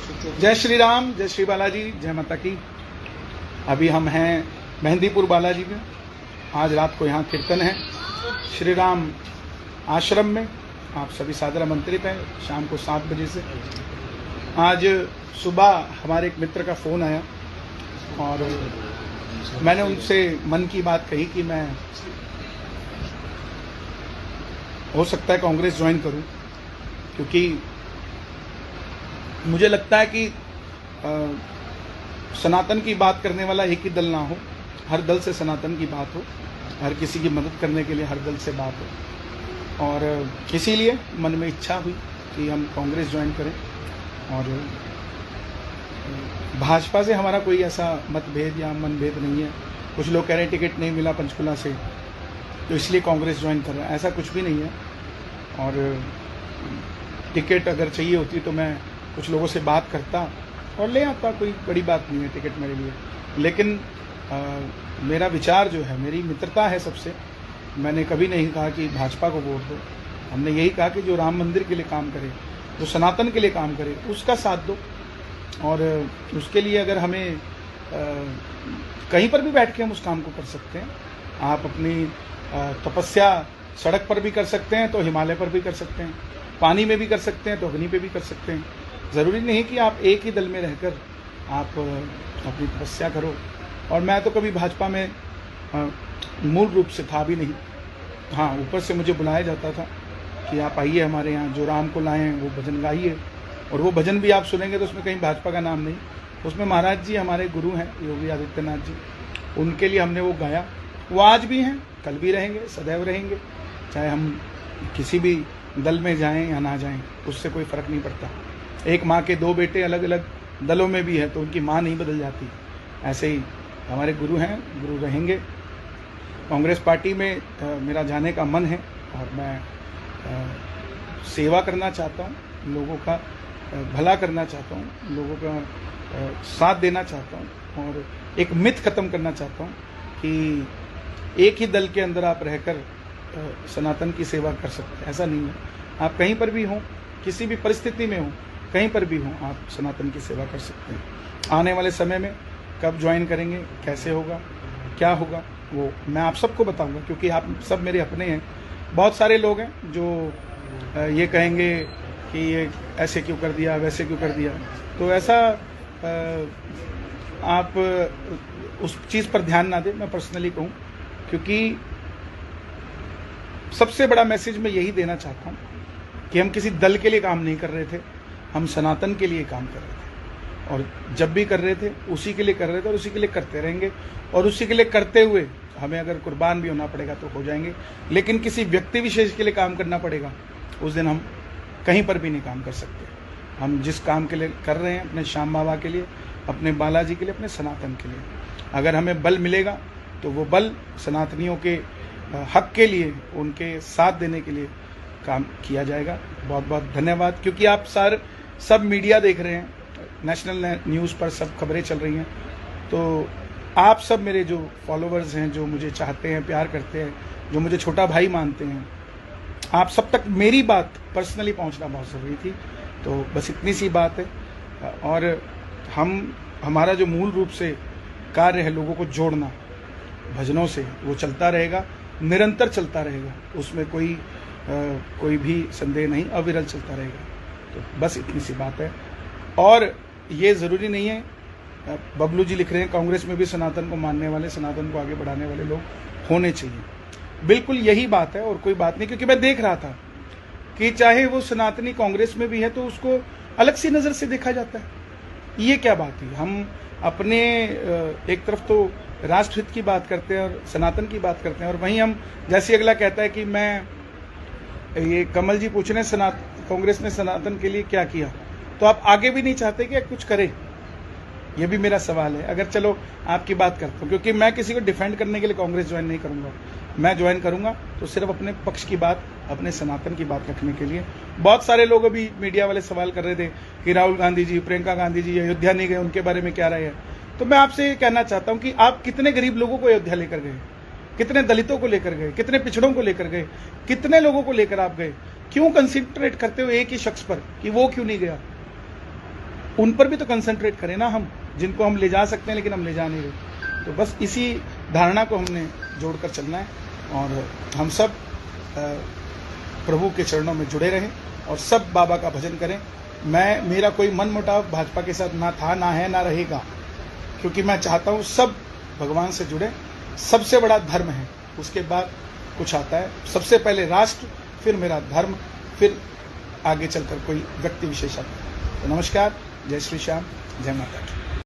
जय श्री राम, जय श्री बालाजी, जय माता की। अभी हम हैं मेहंदीपुर बालाजी में। आज रात को यहाँ कीर्तन है श्री राम आश्रम में। आप सभी सादर आमंत्रित हैं शाम को 7 बजे से। आज सुबह हमारे एक मित्र का फ़ोन आया और मैंने उनसे मन की बात कही कि मैं हो सकता है कांग्रेस ज्वाइन करूं, क्योंकि मुझे लगता है कि सनातन की बात करने वाला एक ही दल ना हो, हर दल से सनातन की बात हो, हर किसी की मदद करने के लिए हर दल से बात हो। और इसीलिए मन में इच्छा हुई कि हम कांग्रेस ज्वाइन करें। और भाजपा से हमारा कोई ऐसा मतभेद या मनभेद नहीं है। कुछ लोग कह रहे हैं टिकट नहीं मिला पंचकुला से तो इसलिए कांग्रेस ज्वाइन कर रहा है, ऐसा कुछ भी नहीं है। और टिकट अगर चाहिए होती तो मैं कुछ लोगों से बात करता और ले आता, कोई बड़ी बात नहीं है टिकट मेरे लिए। लेकिन मेरा विचार जो है, मेरी मित्रता है सबसे। मैंने कभी नहीं कहा कि भाजपा को वोट दो। हमने यही कहा कि जो राम मंदिर के लिए काम करे, जो सनातन के लिए काम करे, उसका साथ दो। और उसके लिए अगर हमें कहीं पर भी बैठ के हम उस काम को कर सकते हैं। आप अपनी तपस्या सड़क पर भी कर सकते हैं तो हिमालय पर भी कर सकते हैं, पानी में भी कर सकते हैं तो अग्नि पे भी कर सकते हैं। ज़रूरी नहीं कि आप एक ही दल में रहकर आप अपनी तपस्या करो। और मैं तो कभी भाजपा में मूल रूप से था भी नहीं। हाँ, ऊपर से मुझे बुलाया जाता था कि आप आइए हमारे यहाँ, जो राम को लाएं वो भजन गाइए। और वो भजन भी आप सुनेंगे तो उसमें कहीं भाजपा का नाम नहीं, उसमें महाराज जी हमारे गुरु हैं योगी आदित्यनाथ जी, उनके लिए हमने वो गाया। वो आज भी हैं, कल भी रहेंगे, सदैव रहेंगे। चाहे हम किसी भी दल में जाएं या ना जाएं, उससे कोई फ़र्क नहीं पड़ता। एक माँ के 2 बेटे अलग अलग दलों में भी है तो उनकी माँ नहीं बदल जाती। ऐसे ही हमारे गुरु हैं, गुरु रहेंगे। कांग्रेस पार्टी में मेरा जाने का मन है और मैं सेवा करना चाहता हूँ, लोगों का भला करना चाहता हूँ, लोगों का साथ देना चाहता हूँ। और एक मिथ ख़त्म करना चाहता हूँ कि एक ही दल के अंदर आप रहकर सनातन की सेवा कर सकते हैं, ऐसा नहीं है। आप कहीं पर भी हों, किसी भी परिस्थिति में हों, कहीं पर भी हों, आप सनातन की सेवा कर सकते हैं। आने वाले समय में कब ज्वाइन करेंगे, कैसे होगा, क्या होगा, वो मैं आप सबको बताऊंगा, क्योंकि आप सब मेरे अपने हैं। बहुत सारे लोग हैं जो ये कहेंगे कि ये ऐसे क्यों कर दिया, वैसे क्यों कर दिया। तो ऐसा आप उस चीज़ पर ध्यान ना दें, मैं पर्सनली कहूँ। क्योंकि सबसे बड़ा मैसेज मैं यही देना चाहता हूँ कि हम किसी दल के लिए काम नहीं कर रहे थे, हम सनातन के लिए काम कर रहे थे। और जब भी कर रहे थे उसी के लिए कर रहे थे और उसी के लिए करते रहेंगे। और उसी के लिए करते हुए हमें अगर कुर्बान भी होना पड़ेगा तो हो जाएंगे। लेकिन किसी व्यक्ति विशेष के लिए काम करना पड़ेगा, उस दिन हम कहीं पर भी नहीं काम कर सकते। हम जिस काम के लिए कर रहे हैं, अपने श्याम बाबा के लिए, अपने बालाजी के लिए, अपने सनातन के लिए, अगर हमें बल मिलेगा तो वो बल सनातनियों के हक के लिए, उनके साथ देने के लिए काम किया जाएगा। बहुत बहुत धन्यवाद। क्योंकि आप सब मीडिया देख रहे हैं, नेशनल न्यूज़ पर सब खबरें चल रही हैं। तो आप सब मेरे जो फॉलोअर्स हैं, जो मुझे चाहते हैं, प्यार करते हैं, जो मुझे छोटा भाई मानते हैं, आप सब तक मेरी बात पर्सनली पहुंचना बहुत ज़रूरी थी। तो बस इतनी सी बात है। और हमारा जो मूल रूप से कार्य है लोगों को जोड़ना भजनों से, वो चलता रहेगा, निरंतर चलता रहेगा। उसमें कोई भी संदेह नहीं, अविरल चलता रहेगा। तो बस इतनी सी बात है। और ये ज़रूरी नहीं है, बबलू जी लिख रहे हैं कांग्रेस में भी सनातन को मानने वाले, सनातन को आगे बढ़ाने वाले लोग होने चाहिए। बिल्कुल यही बात है और कोई बात नहीं। क्योंकि मैं देख रहा था कि चाहे वो सनातनी कांग्रेस में भी है तो उसको अलग सी नज़र से देखा जाता है। ये क्या बात है? हम अपने एक तरफ तो राष्ट्रहित की बात करते हैं और सनातन की बात करते हैं, और वहीं हम, जैसे अगला कहता है कि मैं, ये कमल जी पूछ रहे हैं कांग्रेस ने सनातन के लिए क्या किया, तो आप आगे भी नहीं चाहते कि कुछ करें? ये भी मेरा सवाल है। अगर चलो आपकी बात करता हूँ, क्योंकि मैं किसी को डिफेंड करने के लिए कांग्रेस ज्वाइन नहीं करूँगा। मैं ज्वाइन करूँगा तो सिर्फ अपने पक्ष की बात, अपने सनातन की बात रखने के लिए। बहुत सारे लोग अभी मीडिया वाले सवाल कर रहे थे कि राहुल गांधी जी, प्रियंका गांधी जी अयोध्या नहीं गए, उनके बारे में क्या राय है। तो मैं आपसे ये कहना चाहता हूँ कि आप कितने गरीब लोगों को अयोध्या लेकर गए, कितने दलितों को लेकर गए, कितने पिछड़ों को लेकर गए, कितने लोगों को लेकर आप गए? क्यों कंसिडरेट करते हो एक ही शख्स पर कि वो क्यों नहीं गया? उन पर भी तो कंसंट्रेट करें ना हम, जिनको हम ले जा सकते हैं लेकिन हम ले जा नहीं रहे। तो बस इसी धारणा को हमने जोड़कर चलना है और हम सब प्रभु के चरणों में जुड़े रहें और सब बाबा का भजन करें। मेरा कोई मन मुटाव भाजपा के साथ ना था, ना है, ना रहेगा, क्योंकि मैं चाहता हूँ सब भगवान से जुड़े। सबसे बड़ा धर्म है, उसके बाद कुछ आता है। सबसे पहले राष्ट्र, फिर मेरा धर्म, फिर आगे चलकर कोई व्यक्ति विशेष आता है। तो नमस्कार, जय श्री श्याम, जय माता की।